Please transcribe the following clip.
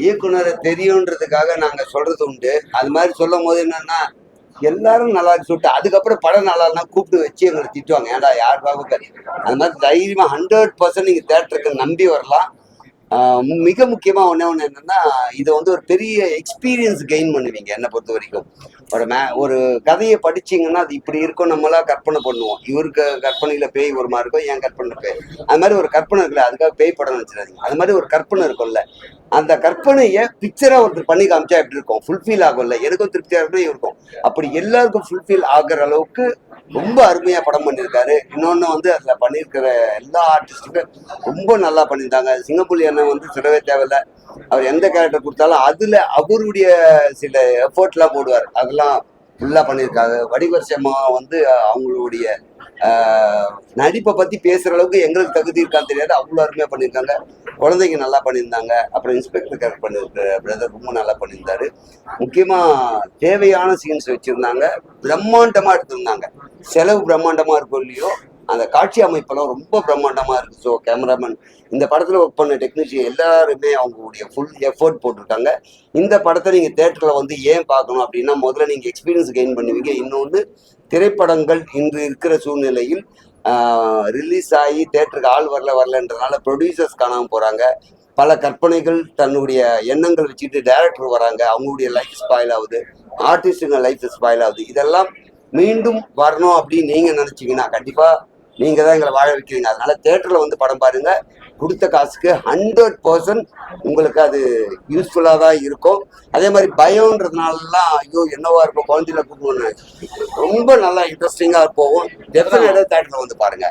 இயக்குனரை தெரியுன்றதுக்காக நாங்க சொல்றது உண்டு. அது மாதிரி சொல்லும் போது என்னன்னா எல்லாரும் நல்லா இருக்கு சொல்லிட்டு அதுக்கப்புறம் படம் நல்லா இல்லைனா கூப்பிட்டு வச்சு எங்களை திட்டுவாங்க. ஏன்டா யார் பாபுக்கு அது மாதிரி தைரியமா 100% நீங்க தேட்டருக்கு நம்பி வரலாம். மிக முக்கியமா ஒண்ணு என்னன்னா இதை வந்து ஒரு பெரிய எக்ஸ்பீரியன்ஸ் கெயின் பண்ணுவீங்க. என்னை பொறுத்த வரைக்கும் ஒரு கதையை படிச்சீங்கன்னா அது இப்படி இருக்கும் நம்மளா கற்பனை பண்ணுவோம். இவருக்கு கற்பனையில பேய் ஒரு மாதிரி இருக்கும், என் கற்பனை பேய் அது மாதிரி ஒரு கற்பனை இருக்குல்ல, அதுக்காக பேய் படம் வச்சிடாதீங்க. அது மாதிரி ஒரு கற்பனை இருக்கும்ல, அந்த கற்பனையை பிக்சரா ஒருத்தர் பண்ணி காமிச்சா எப்படி இருக்கும், ஃபுல்ஃபில் ஆகும்ல, எனக்கும் திருப்தியா இருக்கும். அப்படி எல்லாருக்கும் ஃபுல்ஃபில் ஆகுற அளவுக்கு ரொம்ப அருமையா படம் பண்ணியிருக்காரு. இன்னொன்னு வந்து அதுல பண்ணியிருக்கிற எல்லா ஆர்டிஸ்டுக்கும் ரொம்ப நல்லா பண்ணியிருந்தாங்க. சிங்கப்புலி அண்ணன் வந்து சொல்லவே தேவையில்ல, அவர் எந்த கேரக்டர் கொடுத்தாலும் அதுல அவருடைய சில எஃபோர்ட்லாம் போடுவார். அதெல்லாம் ஃபுல்லா பண்ணியிருக்காங்க. வடிவரிசமா வந்து அவங்களுடைய நடிப்பை பத்தி பேசுற அளவுக்கு எங்களுக்கு தகுதி இருக்கான்னு தெரியாது, அவ்வளோ அருமையா பண்ணியிருக்காங்க. குழந்தைங்க நல்லா பண்ணியிருந்தாங்க. அப்புறம் இன்ஸ்பெக்டர் கேரக்டர் பண்ணியிருக்க பிரதர் ரொம்ப நல்லா பண்ணியிருந்தாரு. முக்கியமா தேவையான சீன்ஸ் வச்சிருந்தாங்க, பிரம்மாண்டமா எடுத்திருந்தாங்க. செலவு பிரம்மாண்டமா இருக்கும் இல்லையோ, அந்த காட்சி அமைப்பெல்லாம் ரொம்ப பிரம்மாண்டமா இருக்கு. ஸோ கேமராமேன், இந்த படத்துல ஒர்க் பண்ண டெக்னீஷியன் எல்லாருமே அவங்களுடைய ஃபுல் எஃபோர்ட் போட்டிருக்காங்க. இந்த படத்தை நீங்க தேட்டர்ல வந்து ஏன் பார்க்கணும் அப்படின்னா, முதல்ல நீங்க எக்ஸ்பீரியன்ஸ் கெயின் பண்ணுவீங்க. இன்னொன்று, திரைப்படங்கள் இன்று இருக்கிற சூழ்நிலையில் ரிலீஸ் ஆகி தேட்டருக்கு ஆள் வரலன்றதுனால ப்ரொடியூசர்ஸ் காணாமல் போறாங்க. பல கற்பனைகள் தன்னுடைய எண்ணங்கள் வச்சுட்டு டைரக்டர் வராங்க, அவங்களுடைய லைஃப் ஸ்பாயில் ஆகுது, ஆர்டிஸ்டுங்க லைஃப் ஸ்பாயில் ஆகுது. இதெல்லாம் மீண்டும் வரணும் அப்படின்னு நீங்க நினைச்சீங்கன்னா கண்டிப்பா நீங்க தான் எங்களை வாழ வைக்கிறீங்க. அதனால தேட்டர்ல வந்து படம் பாருங்க. கொடுத்த காசுக்கு 100% உங்களுக்கு அது யூஸ்ஃபுல்லா தான் இருக்கும். அதே மாதிரி பயம்ன்றதுனாலலாம் ஐயோ என்னவா இருக்கும் குழந்தையில கூப்பிடணும்னு ரொம்ப நல்லா இன்ட்ரெஸ்டிங்கா போகும். டெஃபினட்டா தேட்டர்ல வந்து பாருங்க.